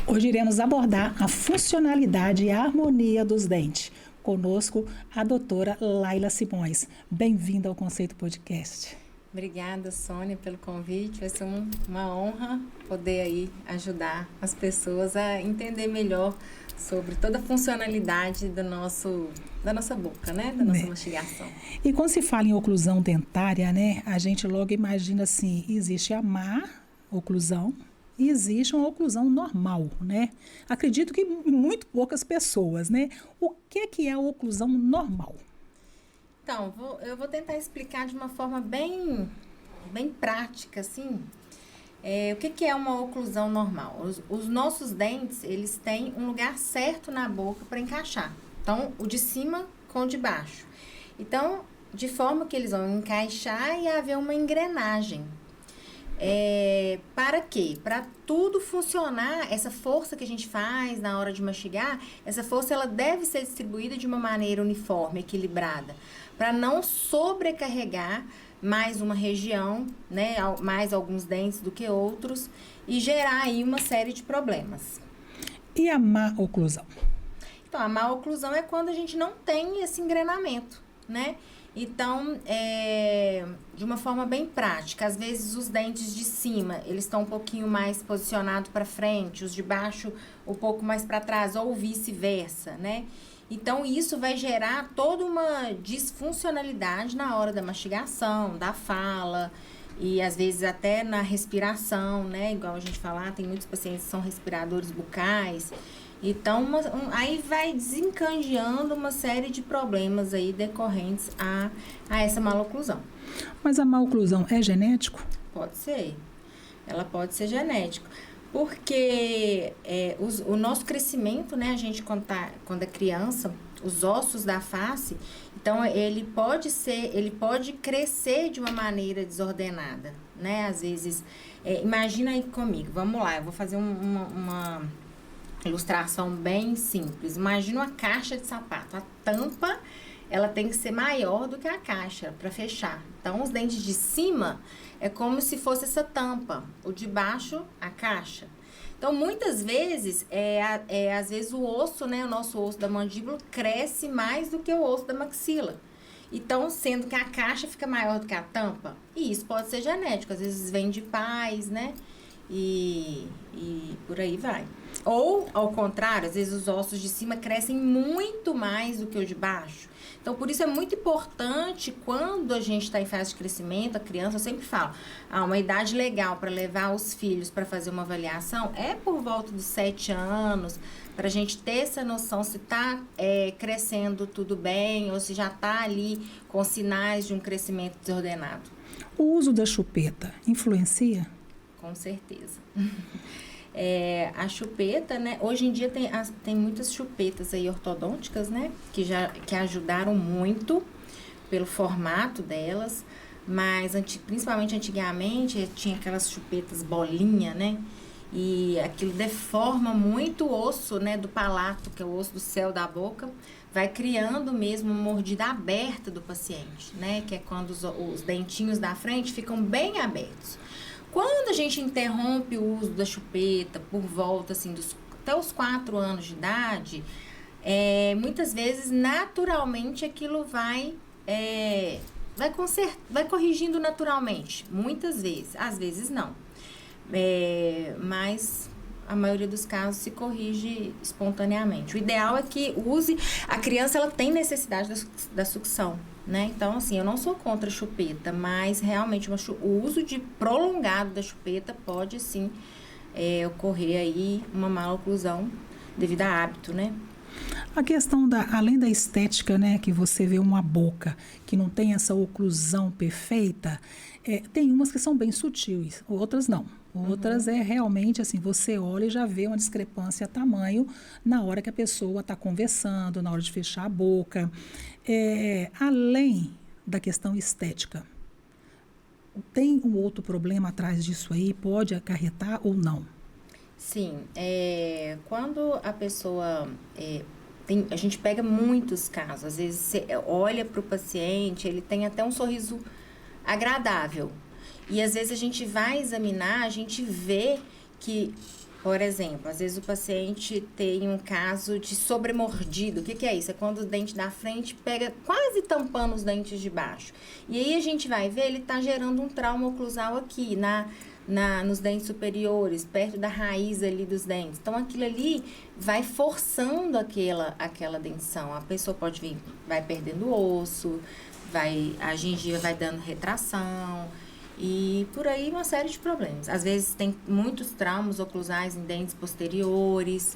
Hoje iremos abordar a funcionalidade e a harmonia dos dentes. Conosco, a doutora Laila Simões. Bem-vinda ao Conceito Podcast. Obrigada, Sônia, pelo convite. Vai ser uma honra poder aí ajudar as pessoas a entender melhor sobre toda a funcionalidade da nossa boca, né? Da nossa mastigação. E quando se fala em oclusão dentária, né? A gente logo imagina assim, existe a má oclusão e existe uma oclusão normal, né? Acredito que muito poucas pessoas, né? O que é a oclusão normal? Então, eu vou tentar explicar de uma forma bem prática, assim, o que é uma oclusão normal. Os nossos dentes, eles têm um lugar certo na boca para encaixar. Então, o de cima com o de baixo. Então, de forma que eles vão encaixar e haver uma engrenagem. Para quê? Para tudo funcionar, essa força que a gente faz na hora de mastigar, essa força ela deve ser distribuída de uma maneira uniforme, equilibrada, para não sobrecarregar mais uma região, né, mais alguns dentes do que outros, e gerar aí uma série de problemas. E a má oclusão? Então, a má oclusão é quando a gente não tem esse engrenamento, né? Então, de uma forma bem prática, às vezes os dentes de cima, eles estão um pouquinho mais posicionados para frente, os de baixo um pouco mais para trás, ou vice-versa, né? Então, isso vai gerar toda uma disfuncionalidade na hora da mastigação, da fala, e às vezes até na respiração, né? Igual a gente falar, tem muitos pacientes que são respiradores bucais. Então, aí vai desencadeando uma série de problemas aí decorrentes a essa maloclusão. Mas a maloclusão é genético? Pode ser. Ela pode ser genética. Porque o nosso crescimento, né, a gente quando é criança, os ossos da face, então ele pode crescer de uma maneira desordenada, né? Às vezes, imagina aí comigo, vamos lá, eu vou fazer uma ilustração bem simples. Imagina uma caixa de sapato, a tampa ela tem que ser maior do que a caixa para fechar. Então, os dentes de cima é como se fosse essa tampa, o de baixo, a caixa. Então, muitas vezes, às vezes o osso, né, o nosso osso da mandíbula cresce mais do que o osso da maxila. Então, sendo que a caixa fica maior do que a tampa, e isso pode ser genético, às vezes vem de pais, né, e por aí vai. Ou, ao contrário, às vezes os ossos de cima crescem muito mais do que o de baixo. Então, por isso é muito importante, quando a gente está em fase de crescimento, a criança, eu sempre falo, uma idade legal para levar os filhos para fazer uma avaliação é por volta dos 7 anos, para a gente ter essa noção se está crescendo tudo bem ou se já está ali com sinais de um crescimento desordenado. O uso da chupeta influencia? Com certeza. A chupeta, né? Hoje em dia tem muitas chupetas aí ortodônticas, né? Que ajudaram muito pelo formato delas, mas principalmente antigamente tinha aquelas chupetas bolinha, né? E aquilo deforma muito o osso, né? Do palato, que é o osso do céu da boca, vai criando mesmo uma mordida aberta do paciente, né? Que é quando os dentinhos da frente ficam bem abertos. Quando a gente interrompe o uso da chupeta por volta, assim, até os 4 anos de idade, muitas vezes, naturalmente, aquilo vai corrigindo naturalmente. Muitas vezes, às vezes não. Mas a maioria dos casos se corrige espontaneamente. O ideal é que a criança ela tem necessidade da sucção, né? Então, assim, eu não sou contra a chupeta, mas realmente o uso prolongado da chupeta pode, sim, ocorrer aí uma maloclusão devido a hábito, né? A questão além da estética, né, que você vê uma boca que não tem essa oclusão perfeita, tem umas que são bem sutis, outras não. Outras realmente assim, você olha e já vê uma discrepância tamanho na hora que a pessoa está conversando, na hora de fechar a boca. Além da questão estética, tem um outro problema atrás disso aí? Pode acarretar ou não? Sim, quando a pessoa... a gente pega muitos casos, às vezes você olha para o paciente, ele tem até um sorriso agradável. E às vezes a gente vai examinar, a gente vê que Por exemplo, às vezes o paciente tem um caso de sobremordido. O que é isso? É quando o dente da frente pega quase tampando os dentes de baixo. E aí a gente vai ver, ele está gerando um trauma oclusal aqui, nos dentes superiores, perto da raiz ali dos dentes. Então, aquilo ali vai forçando aquela dentição. A pessoa pode vir, vai perdendo osso, a gengiva vai dando retração e por aí uma série de problemas. Às vezes tem muitos traumas oclusais em dentes posteriores,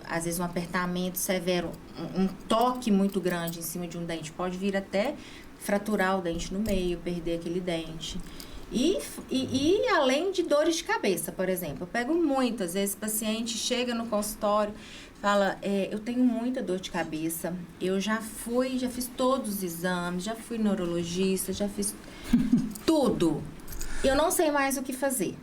às vezes um apertamento severo, um toque muito grande em cima de um dente pode vir até fraturar o dente no meio, perder aquele dente. E além de dores de cabeça, por exemplo, eu pego muitas vezes, paciente chega no consultório, fala, eu tenho muita dor de cabeça, eu já fiz todos os exames, já fui neurologista, já fiz tudo, eu não sei mais o que fazer.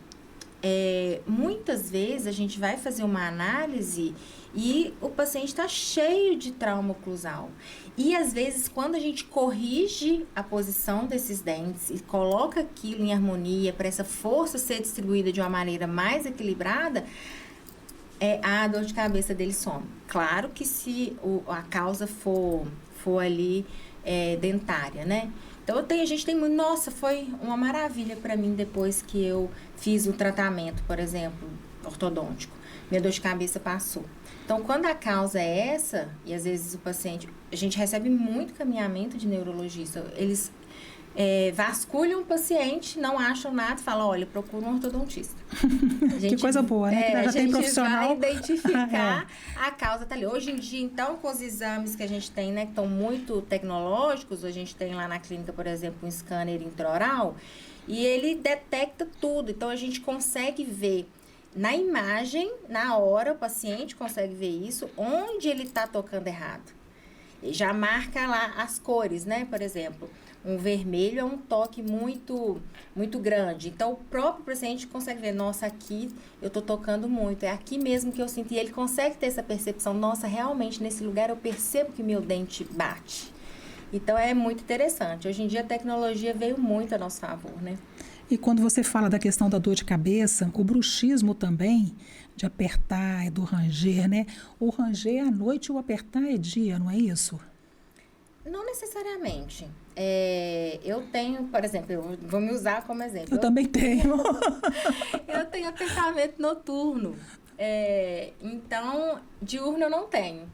Muitas vezes a gente vai fazer uma análise e o paciente está cheio de trauma oclusal. E às vezes, quando a gente corrige a posição desses dentes e coloca aquilo em harmonia para essa força ser distribuída de uma maneira mais equilibrada, a dor de cabeça dele some. Claro que se a causa for ali dentária, né? Então, a gente tem muito... Nossa, foi uma maravilha para mim depois que eu fiz o tratamento, por exemplo, ortodôntico. Minha dor de cabeça passou. Então, quando a causa é essa, e às vezes o paciente... A gente recebe muito caminhamento de neurologista. Eles vasculham o paciente, não acham nada, falam, olha, procura um ortodontista. Que coisa boa, né? Que já tem profissional. A gente vai identificar a causa tá ali. Hoje em dia, então, com os exames que a gente tem, né, que estão muito tecnológicos, a gente tem lá na clínica, por exemplo, um scanner intraoral, e ele detecta tudo. Então, a gente consegue ver na imagem, na hora, o paciente consegue ver isso, onde ele está tocando errado. E já marca lá as cores, né? Por exemplo, um vermelho é um toque muito, muito grande. Então, o próprio paciente consegue ver, nossa, aqui eu tô tocando muito, é aqui mesmo que eu sinto. E ele consegue ter essa percepção, nossa, realmente nesse lugar eu percebo que meu dente bate. Então, é muito interessante. Hoje em dia, a tecnologia veio muito a nosso favor, né? E quando você fala da questão da dor de cabeça, o bruxismo também, de apertar e do ranger, né? O ranger é à noite e o apertar é dia, não é isso? Não necessariamente. Eu tenho, por exemplo, eu vou me usar como exemplo. Eu também tenho. Eu tenho apertamento noturno. Então, diurno eu não tenho.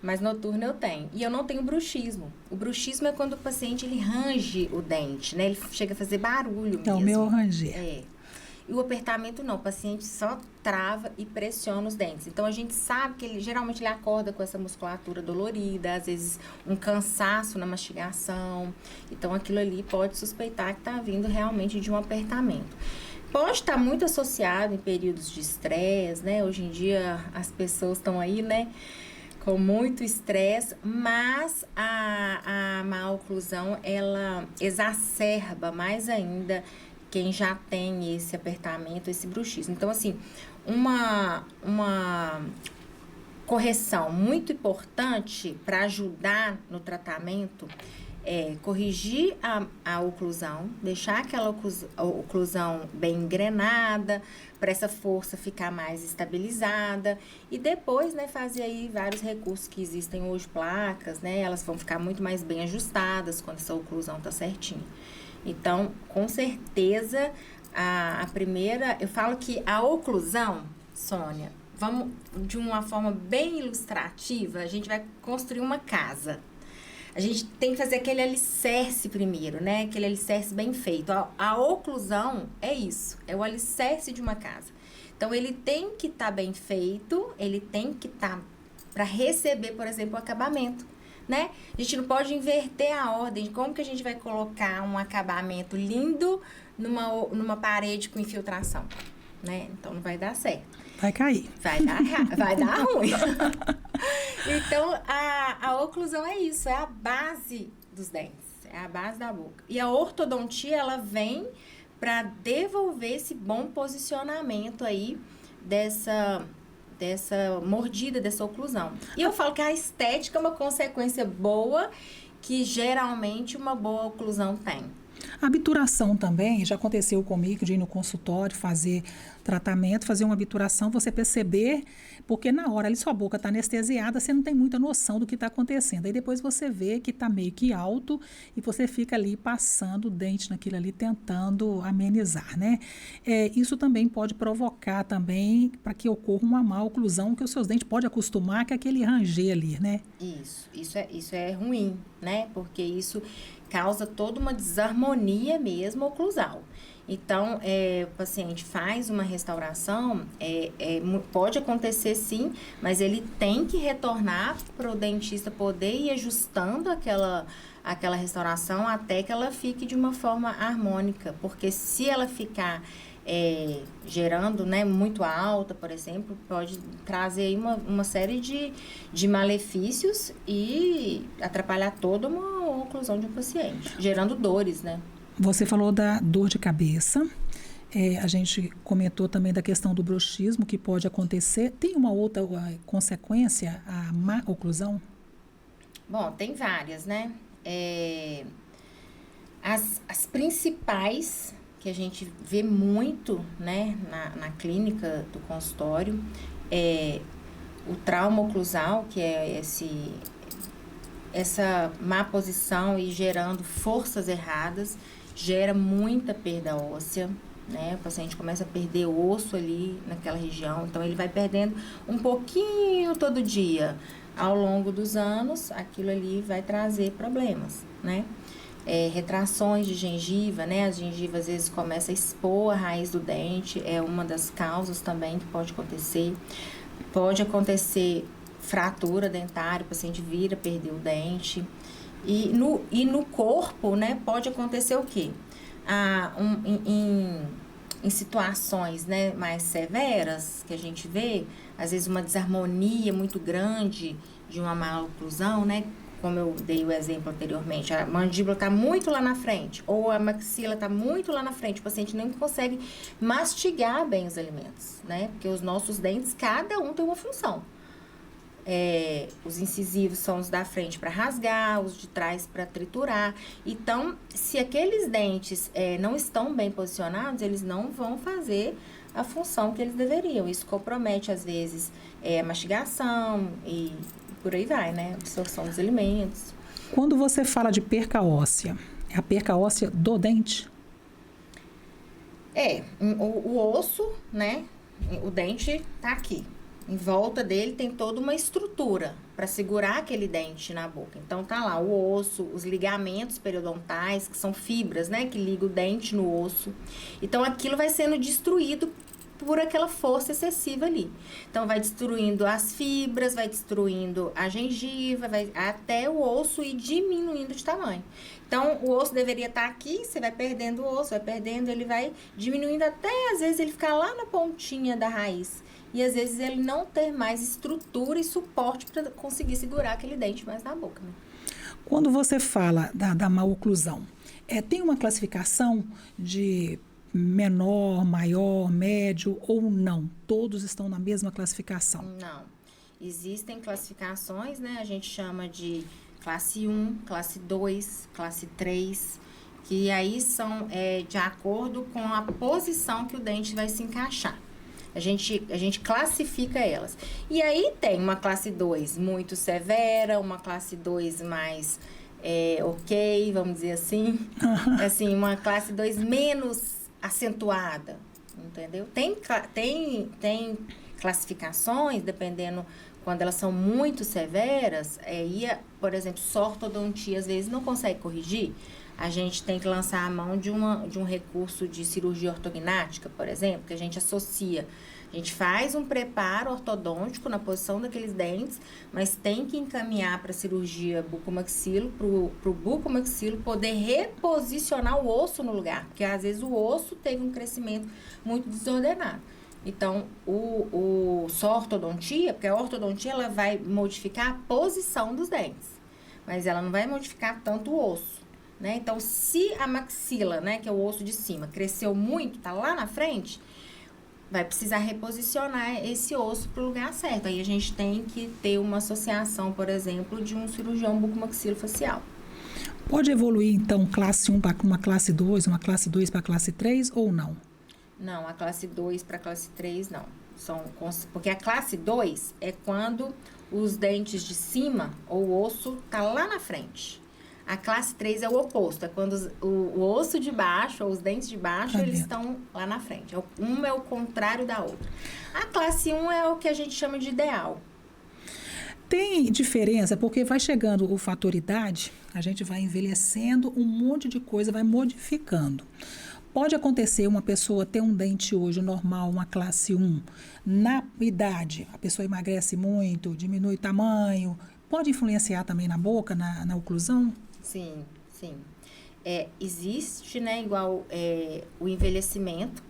Mas noturno eu tenho. E eu não tenho bruxismo. O bruxismo é quando o paciente ele range o dente, né? Ele chega a fazer barulho mesmo. É o meu ranger. E o apertamento não. O paciente só trava e pressiona os dentes. Então, a gente sabe que geralmente ele acorda com essa musculatura dolorida, às vezes um cansaço na mastigação. Então, aquilo ali pode suspeitar que está vindo realmente de um apertamento. Pode estar muito associado em períodos de estresse, né? Hoje em dia, as pessoas estão aí, né? Com muito estresse, mas a má oclusão, ela exacerba mais ainda quem já tem esse apertamento, esse bruxismo. Então, assim, uma correção muito importante para ajudar no tratamento é corrigir a oclusão, deixar aquela oclusão bem engrenada, para essa força ficar mais estabilizada e depois, né, fazer aí vários recursos que existem hoje, placas, né, elas vão ficar muito mais bem ajustadas quando essa oclusão tá certinha. Então, com certeza, a primeira, eu falo que a oclusão, Sônia, vamos de uma forma bem ilustrativa, a gente vai construir uma casa. A gente tem que fazer aquele alicerce primeiro, né? Aquele alicerce bem feito. A oclusão é isso, é o alicerce de uma casa. Então, ele tem que estar bem feito, ele tem que estar para receber, por exemplo, o acabamento, né? A gente não pode inverter a ordem. Como que a gente vai colocar um acabamento lindo numa parede com infiltração, né? Então, não vai dar certo. Vai cair. Vai dar ruim. Então, a oclusão é isso, é a base dos dentes, é a base da boca. E a ortodontia, ela vem para devolver esse bom posicionamento aí dessa mordida, dessa oclusão. E eu falo que a estética é uma consequência boa que geralmente uma boa oclusão tem. A obturação também, já aconteceu comigo de ir no consultório, fazer tratamento, fazer uma obturação, você perceber, porque na hora ali sua boca está anestesiada, você não tem muita noção do que está acontecendo. Aí depois você vê que está meio que alto e você fica ali passando o dente naquilo ali, tentando amenizar, né? Isso também pode provocar também para que ocorra uma má oclusão, que os seus dentes podem acostumar com aquele ranger ali, né? Isso é ruim, né? Porque isso causa toda uma desarmonia mesmo oclusal. Então, o paciente faz uma restauração, pode acontecer sim, mas ele tem que retornar para o dentista poder ir ajustando aquela restauração até que ela fique de uma forma harmônica. Porque se ela ficar gerando, né, muito alta, por exemplo, pode trazer aí uma série de malefícios e atrapalhar toda uma oclusão de um paciente, gerando dores, né? Você falou da dor de cabeça, a gente comentou também da questão do bruxismo, que pode acontecer. Tem uma outra consequência, a má oclusão? Bom, tem várias, né? As principais que a gente vê muito, né, na clínica do consultório é o trauma oclusal, que é essa má posição e gerando forças erradas, gera muita perda óssea, né? O paciente começa a perder osso ali naquela região, então ele vai perdendo um pouquinho todo dia. Ao longo dos anos, aquilo ali vai trazer problemas, né? Retrações de gengiva, né? A gengiva às vezes começa a expor a raiz do dente, é uma das causas também que pode acontecer. Pode acontecer fratura dentária, o paciente vira, perdeu o dente. E no corpo, né, pode acontecer o quê? Em situações, né, mais severas que a gente vê, às vezes uma desarmonia muito grande de uma má oclusão, né? Como eu dei o exemplo anteriormente, a mandíbula está muito lá na frente, ou a maxila está muito lá na frente, o paciente não consegue mastigar bem os alimentos, né? Porque os nossos dentes, cada um tem uma função. Os incisivos são os da frente para rasgar, os de trás para triturar. Então, se aqueles dentes não estão bem posicionados, eles não vão fazer a função que eles deveriam. Isso compromete, às vezes, a mastigação e por aí vai, né? A absorção dos alimentos. Quando você fala de perca óssea, é a perca óssea do dente? O osso, né? O dente tá aqui. Em volta dele tem toda uma estrutura para segurar aquele dente na boca. Então, tá lá o osso, os ligamentos periodontais, que são fibras, né? Que ligam o dente no osso. Então, aquilo vai sendo destruído por aquela força excessiva ali. Então, vai destruindo as fibras, vai destruindo a gengiva, vai até o osso ir diminuindo de tamanho. Então, o osso deveria estar aqui, você vai perdendo o osso, vai perdendo, ele vai diminuindo até, às vezes, ele ficar lá na pontinha da raiz. E, às vezes, ele não ter mais estrutura e suporte para conseguir segurar aquele dente mais na boca, né? Quando você fala da má oclusão, tem uma classificação de menor, maior, médio ou não? Todos estão na mesma classificação? Não. Existem classificações, né? A gente chama de classe 1, classe 2, classe 3, que aí são de acordo com a posição que o dente vai se encaixar. A gente classifica elas. E aí tem uma classe 2 muito severa, uma classe 2 mais ok, vamos dizer assim. Assim, uma classe 2 menos acentuada, entendeu? Tem classificações, dependendo, quando elas são muito severas, por exemplo, ortodontia às vezes não consegue corrigir, a gente tem que lançar a mão de um recurso de cirurgia ortognática, por exemplo, que a gente associa. A gente faz um preparo ortodôntico na posição daqueles dentes, mas tem que encaminhar para a cirurgia bucomaxilo, para o bucomaxilo poder reposicionar o osso no lugar, porque às vezes o osso teve um crescimento muito desordenado. Então, só ortodontia, porque a ortodontia ela vai modificar a posição dos dentes, mas ela não vai modificar tanto o osso, né? Então, se a maxila, né, que é o osso de cima, cresceu muito, tá lá na frente, vai precisar reposicionar esse osso para o lugar certo. Aí a gente tem que ter uma associação, por exemplo, de um cirurgião bucomaxilofacial. Pode evoluir, então, classe 1 para uma classe 2, uma classe 2 para classe 3 ou não? Não, a classe 2 para a classe 3 não. Porque a classe 2 é quando os dentes de cima ou o osso tá lá na frente. A classe 3 é o oposto, é quando o osso de baixo ou os dentes de baixo, eles estão lá na frente. Um é o contrário da outra. A classe 1 é o que a gente chama de ideal. Tem diferença, porque vai chegando o fator idade, a gente vai envelhecendo, um monte de coisa vai modificando. Pode acontecer uma pessoa ter um dente hoje normal, uma classe 1, na idade, a pessoa emagrece muito, diminui o tamanho, pode influenciar também na boca, na oclusão? Sim, sim. Existe, né, igual o envelhecimento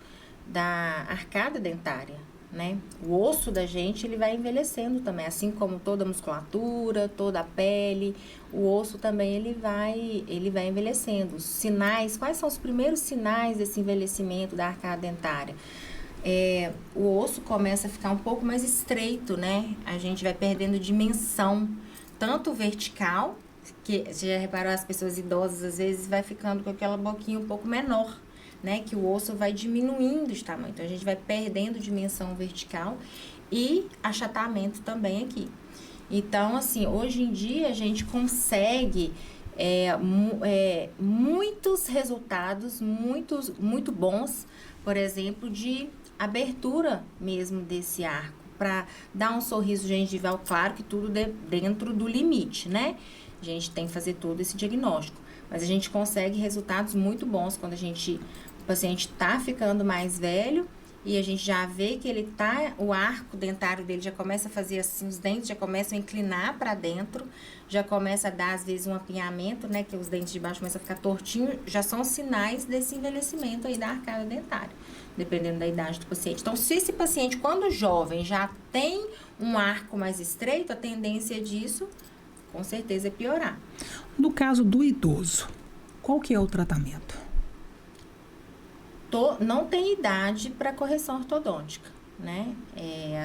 da arcada dentária, né? O osso da gente, ele vai envelhecendo também, assim como toda a musculatura, toda a pele, o osso também, ele vai envelhecendo. Os sinais, quais são os primeiros sinais desse envelhecimento da arcada dentária? O osso começa a ficar um pouco mais estreito, né? A gente vai perdendo dimensão, tanto vertical, que você já reparou, as pessoas idosas às vezes vai ficando com aquela boquinha um pouco menor, né? Que o osso vai diminuindo de tamanho. Então, a gente vai perdendo dimensão vertical e achatamento também aqui. Então, assim, hoje em dia a gente consegue muitos resultados muito bons, por exemplo, de abertura mesmo desse arco, para dar um sorriso gengival, claro que tudo dentro do limite, né? A gente tem que fazer todo esse diagnóstico, mas a gente consegue resultados muito bons quando o paciente está ficando mais velho e a gente já vê que o arco dentário dele já começa a fazer assim, os dentes já começam a inclinar para dentro, já começa a dar às vezes um apinhamento, né, que os dentes de baixo começam a ficar tortinhos, já são sinais desse envelhecimento aí da arcada dentária, dependendo da idade do paciente. Então, se esse paciente, quando jovem, já tem um arco mais estreito, a tendência disso, com certeza, é piorar. No caso do idoso, qual que é o tratamento? Não tem idade para correção ortodôntica, né?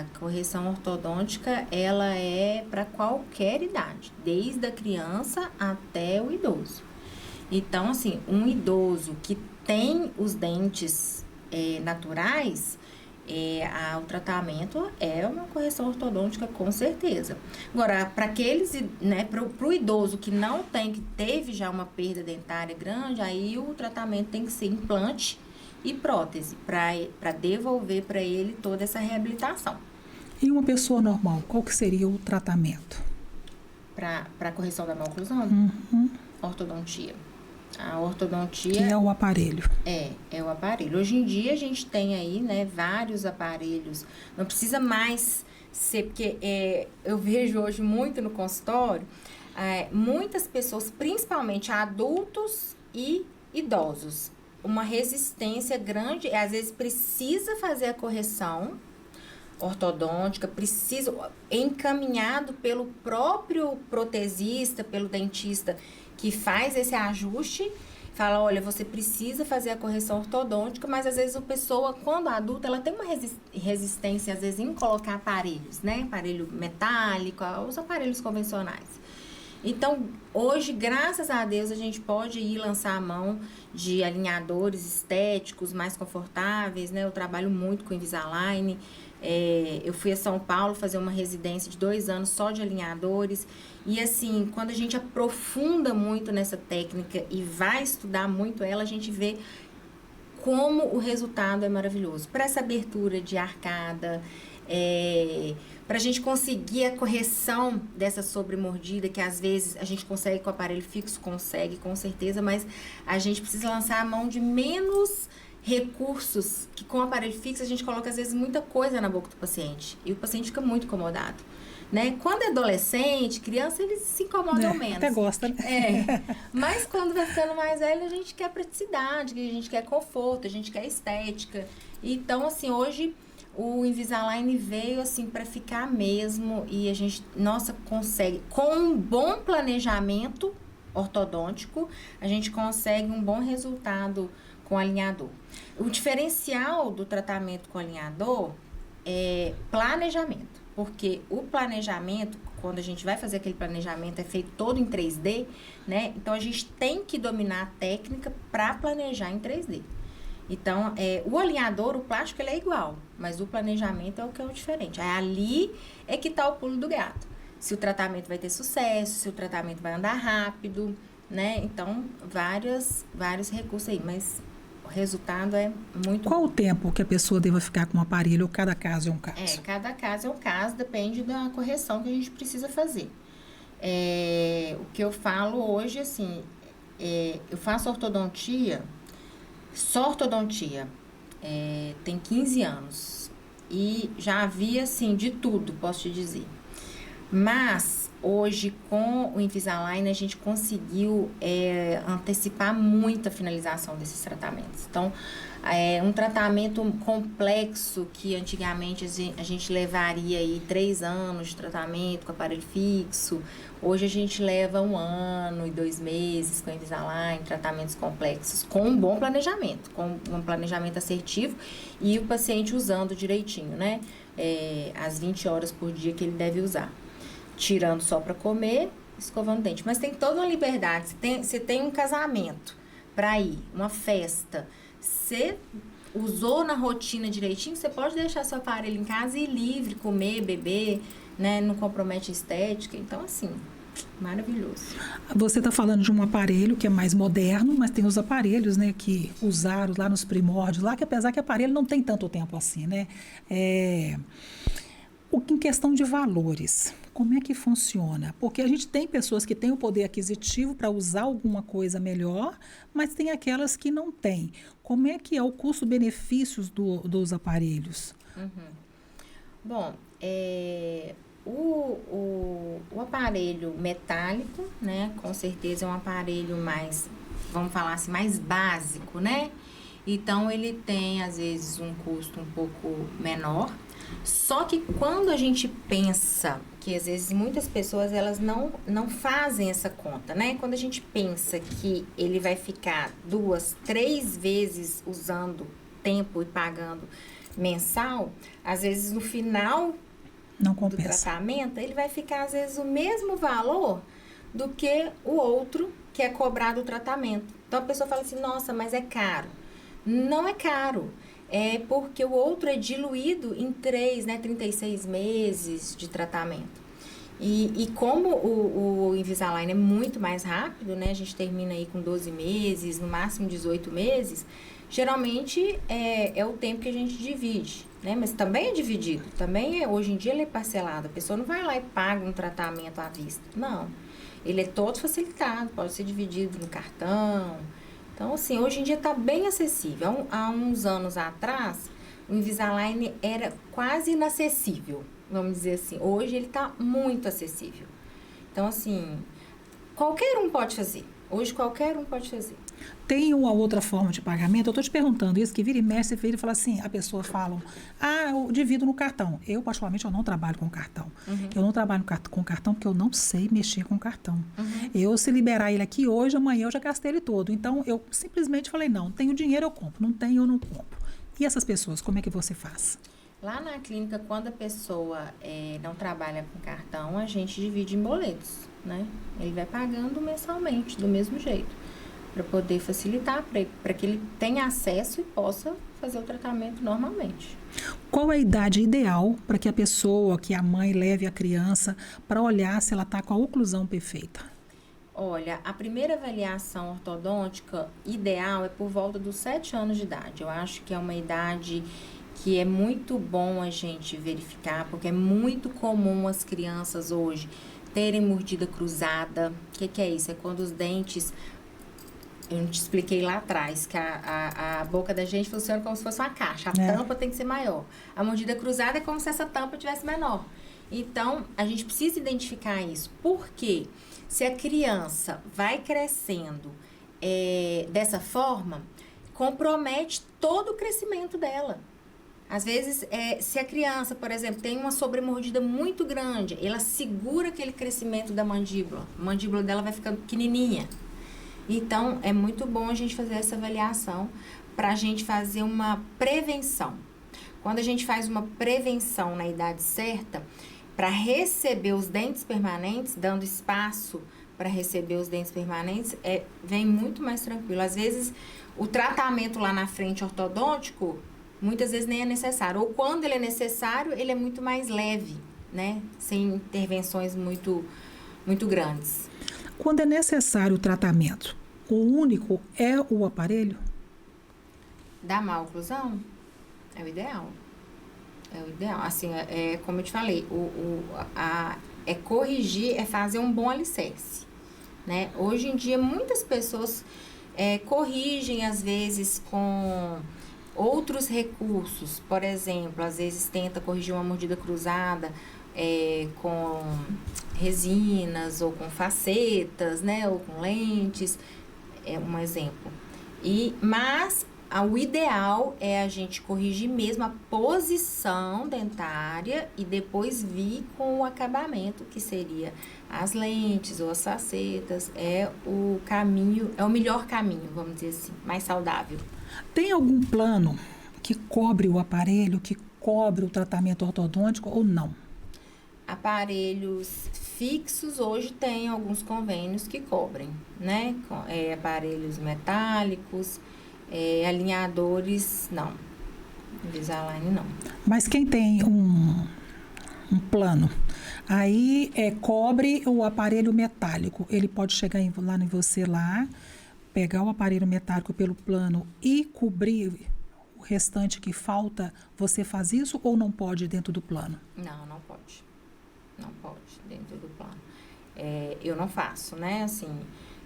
A correção ortodôntica, ela é para qualquer idade, desde a criança até o idoso. Então, assim, um idoso que tem os dentes naturais, o tratamento é uma correção ortodôntica, com certeza. Agora, para aqueles, né, para o idoso que não tem, que teve já uma perda dentária grande, aí o tratamento tem que ser implante e prótese, para devolver para ele toda essa reabilitação. E uma pessoa normal, qual que seria o tratamento? Para correção da maloclusão? Ortodontia. A ortodontia... Que é o aparelho. É o aparelho. Hoje em dia a gente tem aí, né, vários aparelhos. Não precisa mais ser, porque eu vejo hoje muito no consultório, muitas pessoas, principalmente adultos e idosos, uma resistência grande, às vezes precisa fazer a correção ortodôntica, encaminhado pelo próprio protesista, pelo dentista que faz esse ajuste, fala, olha, você precisa fazer a correção ortodôntica, mas às vezes a pessoa, quando adulta, ela tem uma resistência, às vezes, em colocar aparelhos, né? Aparelho metálico, os aparelhos convencionais. Então, hoje, graças a Deus, a gente pode lançar a mão de alinhadores estéticos mais confortáveis, né? Eu trabalho muito com Invisalign. Eu fui a São Paulo fazer uma residência de 2 anos só de alinhadores. E assim, quando a gente aprofunda muito nessa técnica e vai estudar muito ela, a gente vê como o resultado é maravilhoso. Para essa abertura de arcada, para a gente conseguir a correção dessa sobremordida, que às vezes a gente consegue com o aparelho fixo, consegue com certeza, mas a gente precisa lançar a mão de menos recursos, que com o aparelho fixo a gente coloca às vezes muita coisa na boca do paciente e o paciente fica muito incomodado, né? Quando é adolescente, criança, eles se incomodam menos. Até gosta, né? Mas quando vai ficando mais velho, a gente quer praticidade, a gente quer conforto, a gente quer estética. Então, assim, hoje o Invisalign veio, assim, para ficar mesmo e a gente, consegue, com um bom planejamento ortodôntico, a gente consegue um bom resultado com alinhador. O diferencial do tratamento com alinhador é planejamento. porque o planejamento, quando a gente vai fazer aquele planejamento, é feito todo em 3D, né? Então, a gente tem que dominar a técnica para planejar em 3D. Então, o alinhador, o plástico, ele é igual, mas o planejamento é o que é o diferente. Aí, ali é que está o pulo do gato. Se o tratamento vai ter sucesso, se o tratamento vai andar rápido, né? Então, vários recursos aí, mas o resultado é muito Qual bom. o tempo que a pessoa deva ficar com o aparelho, ou cada caso é um caso? Cada caso é um caso, depende da correção que a gente precisa fazer. O que eu falo hoje, assim, eu faço ortodontia, só ortodontia, tem 15 anos. E já havia, assim, de tudo, posso te dizer. Mas, hoje, com o Invisalign, a gente conseguiu antecipar muito a finalização desses tratamentos. Então, um tratamento complexo que antigamente a gente levaria aí 3 anos de tratamento com aparelho fixo, hoje a gente leva 1 ano e 2 meses com o Invisalign, tratamentos complexos, com um bom planejamento, com um planejamento assertivo e o paciente usando direitinho, né? As 20 horas por dia que ele deve usar. Tirando só para comer, escovando o dente. Mas tem toda uma liberdade. Você tem um casamento para ir, uma festa. Você usou na rotina direitinho, você pode deixar seu aparelho em casa e ir livre, comer, beber, né? Não compromete a estética. Então, assim, maravilhoso. Você está falando de um aparelho que é mais moderno, mas tem os aparelhos, né, que usaram lá nos primórdios, lá que apesar que o aparelho não tem tanto tempo assim, né? Em questão de valores, como é que funciona? Porque a gente tem pessoas que têm o poder aquisitivo para usar alguma coisa melhor, mas tem aquelas que não têm. Como é que é o custo-benefícios dos aparelhos? Bom, o aparelho metálico, né, com certeza é um aparelho mais, vamos falar assim, mais básico, né? Então, ele tem, às vezes, um custo um pouco menor. Só que quando a gente pensa, que às vezes muitas pessoas elas não fazem essa conta, né? Quando a gente pensa que ele vai ficar 2, 3 vezes usando tempo e pagando mensal, às vezes no final Não do compensa. tratamento, ele vai ficar às vezes o mesmo valor do que o outro que é cobrado o tratamento. Então a pessoa fala assim, nossa, mas é caro. Não é caro. É porque o outro é diluído em 36 meses de tratamento. E como o Invisalign é muito mais rápido, né? A gente termina aí com 12 meses, no máximo 18 meses. Geralmente é o tempo que a gente divide, né? Mas também é dividido. Hoje em dia ele é parcelado. A pessoa não vai lá e paga um tratamento à vista. Não. Ele é todo facilitado, pode ser dividido no cartão. Então, assim, hoje em dia está bem acessível. Há uns anos atrás, o Invisalign era quase inacessível, vamos dizer assim. Hoje ele está muito acessível. Então, assim, qualquer um pode fazer. Hoje qualquer um pode fazer. Tem uma outra forma de pagamento? Eu estou te perguntando isso, que vira e mexe, vira e fala assim, a pessoa fala, eu divido no cartão. Eu, particularmente, eu não trabalho com cartão. Eu não trabalho com cartão porque eu não sei mexer com cartão. Eu, se liberar ele aqui hoje, amanhã eu já gastei ele todo. Então, eu simplesmente falei, não, tenho dinheiro, eu compro. Não tenho, eu não compro. E essas pessoas, como é que você faz? Lá na clínica, quando a pessoa não trabalha com cartão, a gente divide em boletos, né? Ele vai pagando mensalmente, do mesmo jeito. Para poder facilitar, para que ele tenha acesso e possa fazer o tratamento normalmente. Qual é a idade ideal para que a pessoa, que a mãe leve a criança para olhar se ela está com a oclusão perfeita? Olha, a primeira avaliação ortodôntica ideal é por volta dos 7 anos de idade. Eu acho que é uma idade que é muito bom a gente verificar, porque é muito comum as crianças hoje terem mordida cruzada. O que é isso? É quando os dentes... Eu não te expliquei lá atrás que a boca da gente funciona como se fosse uma caixa. A tampa tem que ser maior. A mordida cruzada é como se essa tampa tivesse menor. Então, a gente precisa identificar isso. Por quê? Se a criança vai crescendo dessa forma, compromete todo o crescimento dela. Às vezes, se a criança, por exemplo, tem uma sobremordida muito grande, ela segura aquele crescimento da mandíbula. A mandíbula dela vai ficando pequenininha. Então, é muito bom a gente fazer essa avaliação para a gente fazer uma prevenção. Quando a gente faz uma prevenção na idade certa, para receber os dentes permanentes, dando espaço para receber os dentes permanentes, vem muito mais tranquilo. Às vezes, o tratamento lá na frente ortodôntico, muitas vezes nem é necessário. Ou quando ele é necessário, ele é muito mais leve, né? Sem intervenções muito, muito grandes. Quando é necessário o tratamento, o único é o aparelho? Da má oclusão, é o ideal. É o ideal. Assim, como eu te falei, corrigir, é fazer um bom alicerce, né? Hoje em dia, muitas pessoas corrigem, às vezes, com outros recursos. Por exemplo, às vezes tenta corrigir uma mordida cruzada com resinas ou com facetas, né? Ou com lentes, é um exemplo. Mas o ideal é a gente corrigir mesmo a posição dentária e depois vir com o acabamento, que seria as lentes ou as facetas. É o caminho, é o melhor caminho, vamos dizer assim, mais saudável. Tem algum plano que cobre o aparelho, que cobre o tratamento ortodôntico ou não? Aparelhos fixos hoje tem alguns convênios que cobrem, né? Aparelhos metálicos, alinhadores, não. Invisalign, não. Mas quem tem um plano, aí cobre o aparelho metálico. Ele pode chegar lá em você lá, pegar o aparelho metálico pelo plano e cobrir o restante que falta. Você faz isso ou não pode dentro do plano? Não, não pode. Não pode dentro do plano. Eu não faço, né? Assim,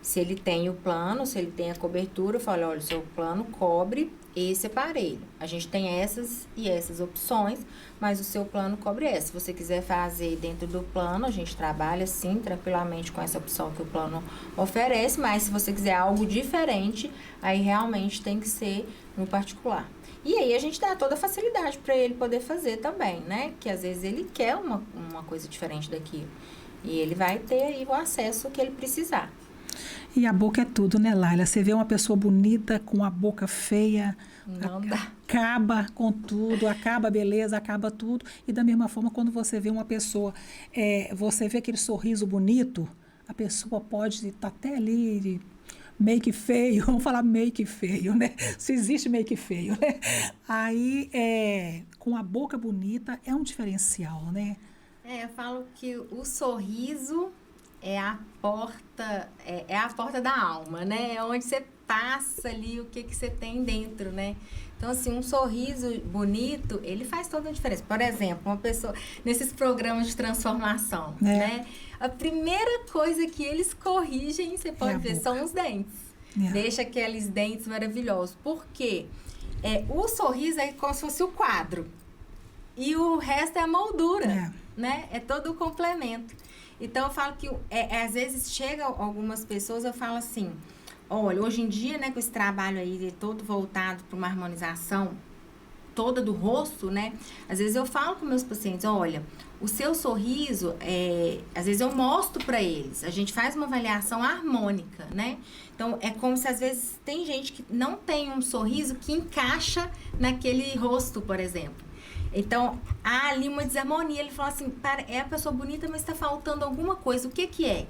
se ele tem o plano, se ele tem a cobertura, eu falo, olha, o seu plano cobre esse aparelho. A gente tem essas e essas opções, mas o seu plano cobre essa. Se você quiser fazer dentro do plano, a gente trabalha, sim, tranquilamente com essa opção que o plano oferece, mas se você quiser algo diferente, aí realmente tem que ser no particular. E aí a gente dá toda a facilidade para ele poder fazer também, né? Que às vezes ele quer uma coisa diferente daquilo. E ele vai ter aí o acesso que ele precisar. E a boca é tudo, né, Laila? Você vê uma pessoa bonita com a boca feia, não dá. Acaba com tudo, acaba a beleza, acaba tudo. E da mesma forma, quando você vê uma pessoa, você vê aquele sorriso bonito, a pessoa pode estar até ali make feio, vamos falar make feio, né? Se existe make feio, né? Aí, com a boca bonita, é um diferencial, né? Eu falo que o sorriso é a porta da alma, né? É onde você passa ali o que você tem dentro, né? Então, assim, um sorriso bonito, ele faz toda a diferença. Por exemplo, uma pessoa, nesses programas de transformação, né? A primeira coisa que eles corrigem, você pode ver, são os dentes. Deixa aqueles dentes maravilhosos. Por quê? O sorriso é como se fosse o quadro. E o resto é a moldura, né? É todo o complemento. Então, eu falo que, às vezes, chega algumas pessoas, eu falo assim, olha, hoje em dia, né, com esse trabalho aí todo voltado para uma harmonização toda do rosto, né? Às vezes eu falo com meus pacientes, olha, o seu sorriso, às vezes eu mostro para eles, a gente faz uma avaliação harmônica, né? Então, é como se às vezes tem gente que não tem um sorriso que encaixa naquele rosto, por exemplo. Então, há ali uma desarmonia. Ele fala assim, é a pessoa bonita, mas está faltando alguma coisa. O que é?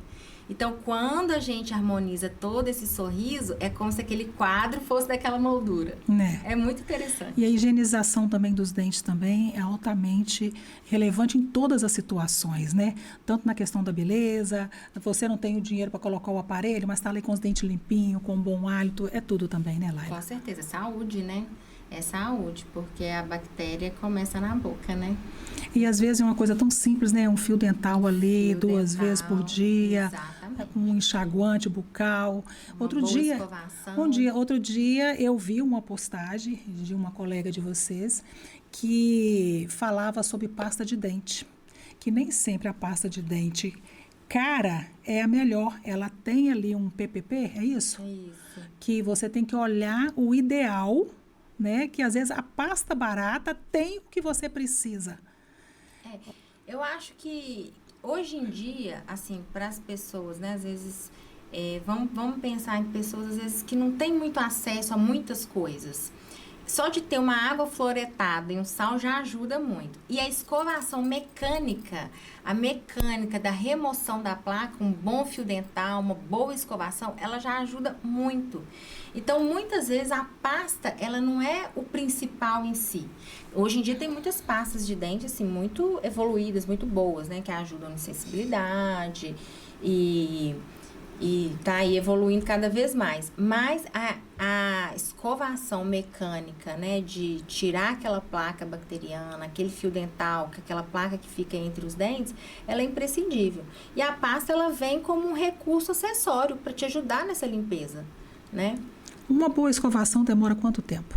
Então, quando a gente harmoniza todo esse sorriso, é como se aquele quadro fosse daquela moldura. É muito interessante. E a higienização também dos dentes também é altamente relevante em todas as situações, né? Tanto na questão da beleza, você não tem o dinheiro para colocar o aparelho, mas está ali com os dentes limpinhos, com um bom hálito, é tudo também, né, Laila? Com certeza, saúde, né? É saúde, porque a bactéria começa na boca, né? E às vezes é uma coisa tão simples, né? Um fio dental ali, duas vezes por dia, um enxaguante bucal. Outro dia eu vi uma postagem de uma colega de vocês que falava sobre pasta de dente, que nem sempre a pasta de dente cara é a melhor. Ela tem ali um PPP, é isso? Isso. Que você tem que olhar o ideal, né? Que às vezes a pasta barata tem o que você precisa. Eu acho que hoje em dia, assim, para as pessoas, né? Às vezes, vamos pensar em pessoas, às vezes, que não têm muito acesso a muitas coisas. só de ter uma água fluoretada e um sal já ajuda muito. E a escovação mecânica, a mecânica da remoção da placa, um bom fio dental, uma boa escovação, ela já ajuda muito. Então, muitas vezes a pasta, ela não é o principal em si. Hoje em dia tem muitas pastas de dente, assim, muito evoluídas, muito boas, né? Que ajudam na sensibilidade e tá aí evoluindo cada vez mais. Mas a escovação mecânica, né, de tirar aquela placa bacteriana, aquele fio dental, aquela placa que fica entre os dentes, ela é imprescindível. E a pasta, ela vem como um recurso acessório para te ajudar nessa limpeza, né? Uma boa escovação demora quanto tempo?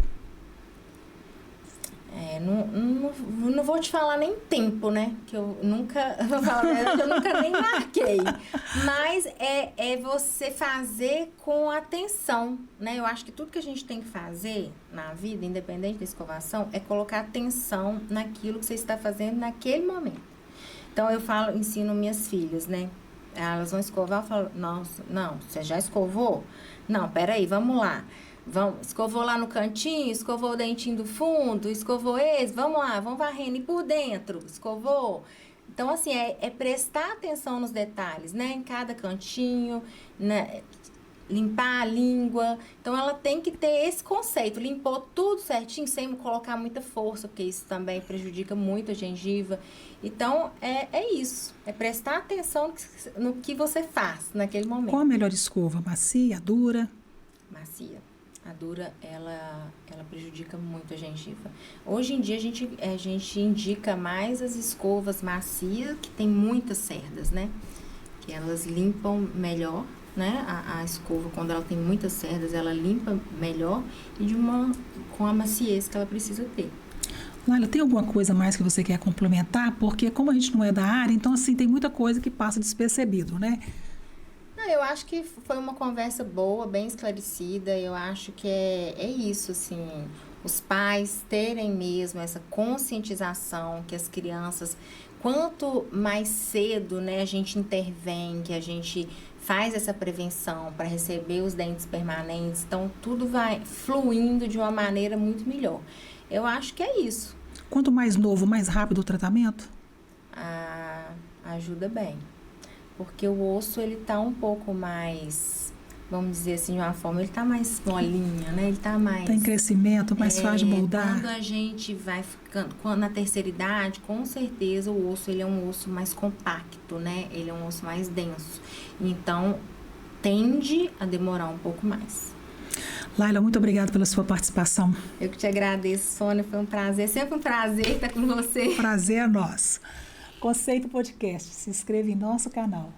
Não vou te falar nem tempo, né? Que eu nunca, vou falar a verdade, eu nunca nem marquei. Mas é você fazer com atenção, né? Eu acho que tudo que a gente tem que fazer na vida, independente da escovação, é colocar atenção naquilo que você está fazendo naquele momento. Então, ensino minhas filhas, né? Elas vão escovar, eu falo, nossa, não, você já escovou? Não, peraí, vamos lá. Escovou lá no cantinho, escovou o dentinho do fundo, escovou esse, vamos lá, vamos varrendo e por dentro, escovou. Então, assim, é prestar atenção nos detalhes, né? Em cada cantinho, né? Limpar a língua. Então, ela tem que ter esse conceito, limpou tudo certinho, sem colocar muita força, porque isso também prejudica muito a gengiva. Então, é isso, é prestar atenção no que você faz naquele momento. Qual a melhor escova? Macia, dura? Macia. A dura, ela prejudica muito a gengiva. Hoje em dia, a gente indica mais as escovas macias, que tem muitas cerdas, né? Que elas limpam melhor, né? A escova, quando ela tem muitas cerdas, ela limpa melhor e com a maciez que ela precisa ter. Laila, tem alguma coisa mais que você quer complementar? Porque como a gente não é da área, então, assim, tem muita coisa que passa despercebido, né? Eu acho que foi uma conversa boa, bem esclarecida. Eu acho que é isso, assim, os pais terem mesmo essa conscientização que as crianças, quanto mais cedo, né, a gente intervém, que a gente faz essa prevenção para receber os dentes permanentes, então tudo vai fluindo de uma maneira muito melhor. Eu acho que é isso. Quanto mais novo, mais rápido o tratamento? Ajuda bem. Porque o osso, ele tá um pouco mais, vamos dizer assim, de uma forma, ele tá mais molinho, né? Ele tá mais... Tá em crescimento, mais fácil de moldar. Quando a gente vai ficando, na terceira idade, com certeza o osso, ele é um osso mais compacto, né? Ele é um osso mais denso. Então, tende a demorar um pouco mais. Laila, muito obrigada pela sua participação. Eu que te agradeço, Sônia, foi um prazer. Sempre um prazer estar com você. Prazer é nosso. Conceito Podcast. Se inscreva em nosso canal.